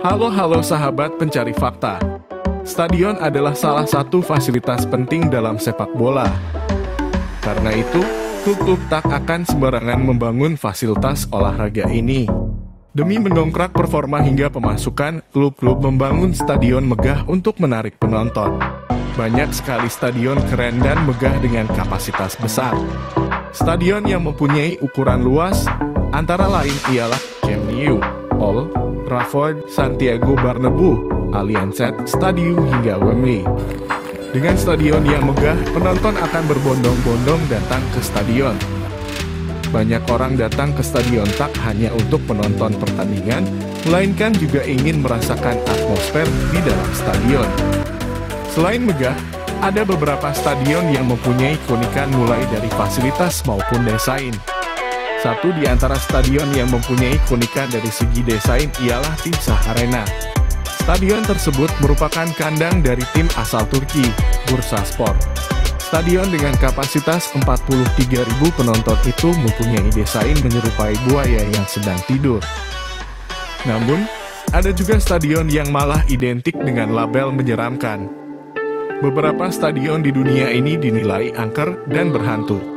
Halo sahabat pencari fakta. Stadion adalah salah satu fasilitas penting dalam sepak bola. Karena itu, klub-klub tak akan sembarangan membangun fasilitas olahraga ini. Demi mendongkrak performa hingga pemasukan, klub-klub membangun stadion megah untuk menarik penonton. Banyak sekali stadion keren dan megah dengan kapasitas besar. Stadion yang mempunyai ukuran luas, antara lain ialah Camp Nou, Old Trafford, Santiago Bernabeu, Allianz Stadium hingga Wembley. Dengan stadion yang megah, penonton akan berbondong-bondong datang ke stadion. Banyak orang datang ke stadion tak hanya untuk penonton pertandingan, melainkan juga ingin merasakan atmosfer di dalam stadion. Selain megah, ada beberapa stadion yang mempunyai keunikan mulai dari fasilitas maupun desain. Satu di antara stadion yang mempunyai keunikan dari segi desain ialah Timsah Arena. Stadion tersebut merupakan kandang dari tim asal Turki, Bursaspor. Stadion dengan kapasitas 43.000 penonton itu mempunyai desain menyerupai buaya yang sedang tidur. Namun, ada juga stadion yang malah identik dengan label menyeramkan. Beberapa stadion di dunia ini dinilai angker dan berhantu.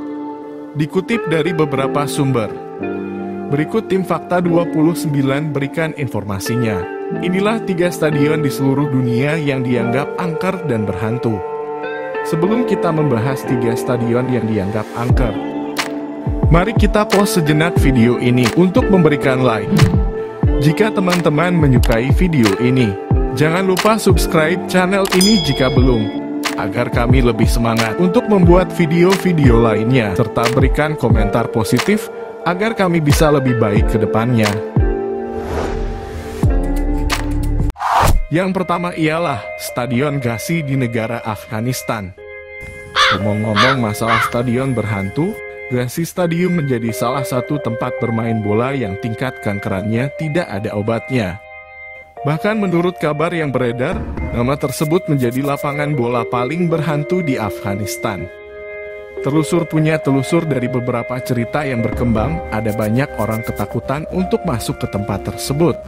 Dikutip dari beberapa sumber, berikut tim Fakta 29 berikan informasinya. Inilah 3 stadion di seluruh dunia yang dianggap angker dan berhantu. Sebelum kita membahas 3 stadion yang dianggap angker, mari kita pause sejenak video ini untuk memberikan like. Jika teman-teman menyukai video ini, jangan lupa subscribe channel ini jika belum, agar kami lebih semangat untuk membuat video-video lainnya, serta berikan komentar positif, agar kami bisa lebih baik ke depannya. Yang pertama ialah Stadion Ghazi di negara Afghanistan. Ngomong-ngomong masalah stadion berhantu, Ghazi Stadium menjadi salah satu tempat bermain bola yang tingkat kankerannya tidak ada obatnya. Bahkan menurut kabar yang beredar, nama tersebut menjadi lapangan bola paling berhantu di Afghanistan. Telusur punya telusur dari beberapa cerita yang berkembang, ada banyak orang ketakutan untuk masuk ke tempat tersebut.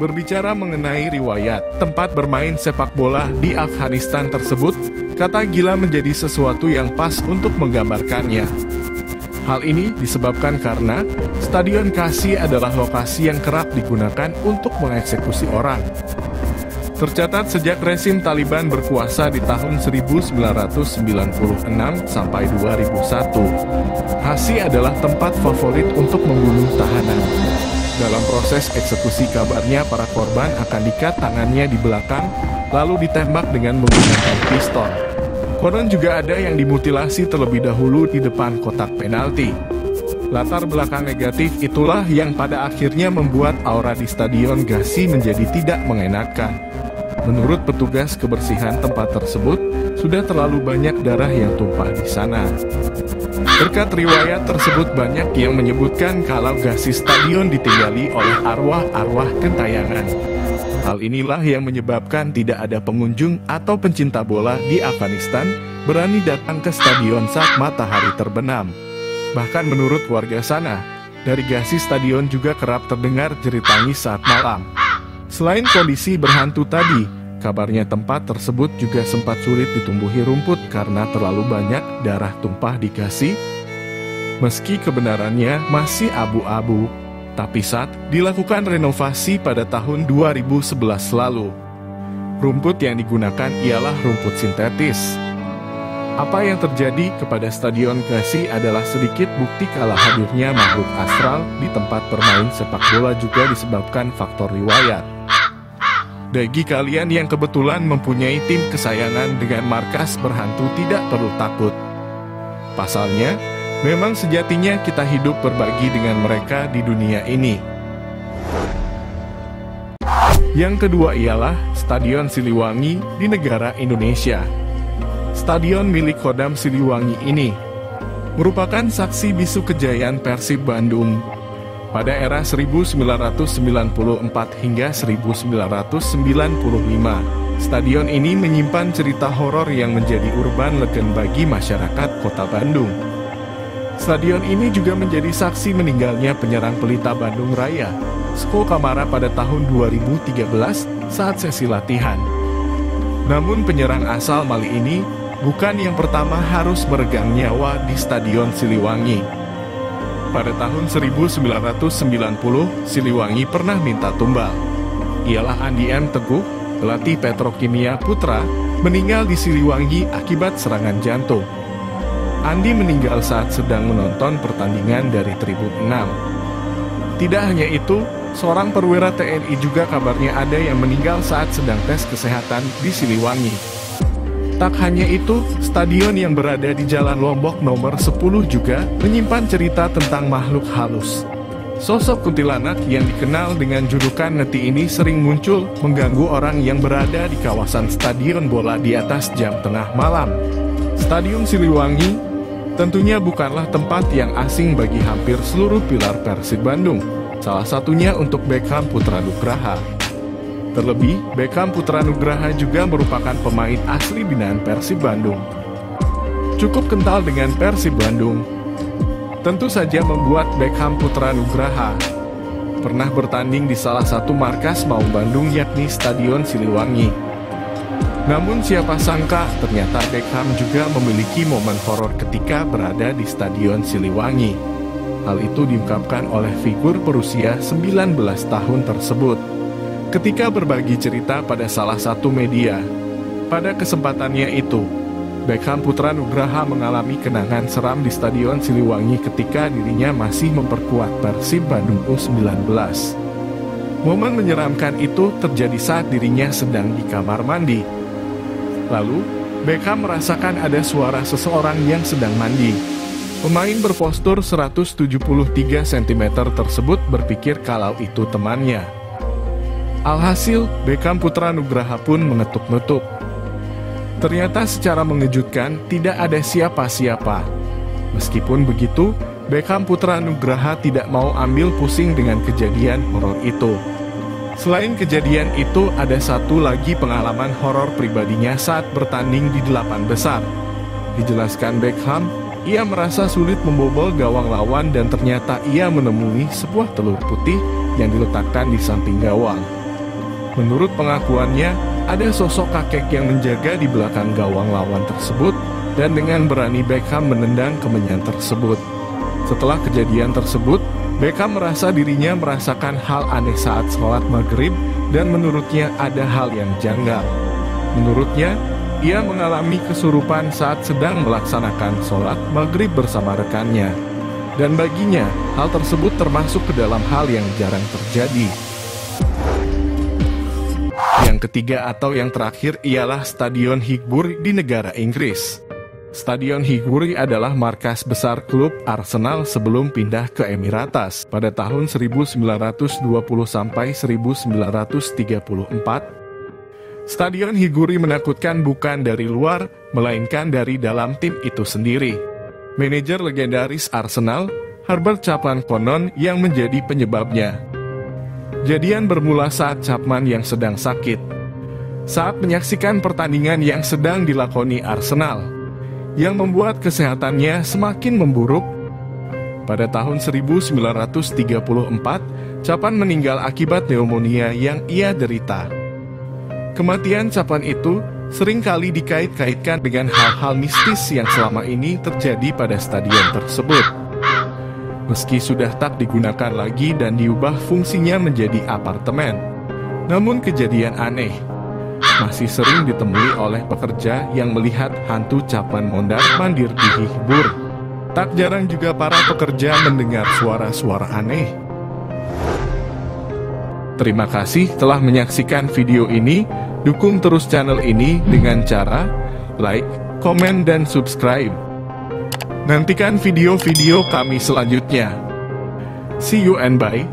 Berbicara mengenai riwayat tempat bermain sepak bola di Afghanistan tersebut, kata gila menjadi sesuatu yang pas untuk menggambarkannya. Hal ini disebabkan karena Stadion Ghazi adalah lokasi yang kerap digunakan untuk mengeksekusi orang. Tercatat sejak rezim Taliban berkuasa di tahun 1996 sampai 2001, Ghazi adalah tempat favorit untuk membunuh tahanan. Dalam proses eksekusi kabarnya para korban akan diikat tangannya di belakang, lalu ditembak dengan menggunakan pistol. Konon juga ada yang dimutilasi terlebih dahulu di depan kotak penalti. Latar belakang negatif itulah yang pada akhirnya membuat aura di Stadion Ghazi menjadi tidak mengenakan. Menurut petugas kebersihan tempat tersebut, sudah terlalu banyak darah yang tumpah di sana. Berkat riwayat tersebut banyak yang menyebutkan kalau Ghazi Stadion ditinggali oleh arwah-arwah gentayangan. Hal inilah yang menyebabkan tidak ada pengunjung atau pencinta bola di Afghanistan berani datang ke stadion saat matahari terbenam. Bahkan menurut warga sana, dari Ghazi Stadion juga kerap terdengar jerit tangis saat malam. Selain kondisi berhantu tadi, kabarnya tempat tersebut juga sempat sulit ditumbuhi rumput karena terlalu banyak darah tumpah di Ghazi. Meski kebenarannya masih abu-abu, tapi saat dilakukan renovasi pada tahun 2011 lalu, rumput yang digunakan ialah rumput sintetis. Apa yang terjadi kepada Stadion Ghazi adalah sedikit bukti kalau hadirnya makhluk astral di tempat bermain sepak bola juga disebabkan faktor riwayat. Bagi kalian yang kebetulan mempunyai tim kesayangan dengan markas berhantu tidak perlu takut. Pasalnya, memang sejatinya kita hidup berbagi dengan mereka di dunia ini. Yang kedua ialah Stadion Siliwangi di negara Indonesia. Stadion milik Kodam Siliwangi ini merupakan saksi bisu kejayaan Persib Bandung pada era 1994 hingga 1995. Stadion ini menyimpan cerita horor yang menjadi urban legend bagi masyarakat kota Bandung. Stadion ini juga menjadi saksi meninggalnya penyerang pelita Bandung Raya, SKO Kamara pada tahun 2013 saat sesi latihan. Namun penyerang asal Mali ini bukan yang pertama harus meregang nyawa di Stadion Siliwangi. Pada tahun 1990, Siliwangi pernah minta tumbal. Ialah Andi M. Teguh, pelatih Petrokimia Putra, meninggal di Siliwangi akibat serangan jantung. Andi meninggal saat sedang menonton pertandingan dari tribun 6. Tidak hanya itu, seorang perwira TNI juga kabarnya ada yang meninggal saat sedang tes kesehatan di Siliwangi. Tak hanya itu, stadion yang berada di Jalan Lombok nomor 10 juga menyimpan cerita tentang makhluk halus. Sosok kuntilanak yang dikenal dengan julukan Neti ini sering muncul mengganggu orang yang berada di kawasan stadion bola di atas jam tengah malam. Stadion Siliwangi tentunya bukanlah tempat yang asing bagi hampir seluruh pilar Persib Bandung, salah satunya untuk Beckham Putra Nugraha. Terlebih, Beckham Putra Nugraha juga merupakan pemain asli binaan Persib Bandung. Cukup kental dengan Persib Bandung, tentu saja membuat Beckham Putra Nugraha pernah bertanding di salah satu markas Maung Bandung yakni Stadion Siliwangi. Namun siapa sangka ternyata Beckham juga memiliki momen horor ketika berada di Stadion Siliwangi. Hal itu diungkapkan oleh figur berusia 19 tahun tersebut ketika berbagi cerita pada salah satu media. Pada kesempatannya itu, Beckham Putra Nugraha mengalami kenangan seram di Stadion Siliwangi ketika dirinya masih memperkuat Persib Bandung U19. Momen menyeramkan itu terjadi saat dirinya sedang di kamar mandi. Lalu, Beckham merasakan ada suara seseorang yang sedang mandi. Pemain berpostur 173 cm tersebut berpikir kalau itu temannya. Alhasil, Beckham Putra Nugraha pun mengetuk-ngetuk. Ternyata secara mengejutkan tidak ada siapa-siapa. Meskipun begitu, Beckham Putra Nugraha tidak mau ambil pusing dengan kejadian horor itu. Selain kejadian itu, ada satu lagi pengalaman horor pribadinya saat bertanding di 8 besar. Dijelaskan Beckham, ia merasa sulit membobol gawang lawan dan ternyata ia menemui sebuah telur putih yang diletakkan di samping gawang. Menurut pengakuannya, ada sosok kakek yang menjaga di belakang gawang lawan tersebut dan dengan berani Beckham menendang kemenyan tersebut. Setelah kejadian tersebut, Beckham merasa dirinya merasakan hal aneh saat sholat maghrib dan menurutnya ada hal yang janggal. Menurutnya, ia mengalami kesurupan saat sedang melaksanakan sholat maghrib bersama rekannya. Dan baginya, hal tersebut termasuk ke dalam hal yang jarang terjadi. Yang ketiga atau yang terakhir ialah Stadion Highbury di negara Inggris. Stadion Highbury adalah markas besar klub Arsenal sebelum pindah ke Emirates pada tahun 1920 sampai 1934. Stadion Highbury menakutkan bukan dari luar, melainkan dari dalam tim itu sendiri. Manajer legendaris Arsenal, Herbert Chapman konon yang menjadi penyebabnya. Kejadian bermula saat Chapman yang sedang sakit. Saat menyaksikan pertandingan yang sedang dilakoni Arsenal, yang membuat kesehatannya semakin memburuk. Pada tahun 1934, Chapman meninggal akibat pneumonia yang ia derita. Kematian Chapman itu seringkali dikait-kaitkan dengan hal-hal mistis yang selama ini terjadi pada stadion tersebut. Meski sudah tak digunakan lagi dan diubah fungsinya menjadi apartemen, namun kejadian aneh masih sering ditemui oleh pekerja yang melihat hantu Chapman mondar-mandir di Highbury. Tak jarang juga para pekerja mendengar suara-suara aneh. Terima kasih telah menyaksikan video ini. Dukung terus channel ini dengan cara like, komen, dan subscribe. Nantikan video-video kami selanjutnya. See you and bye.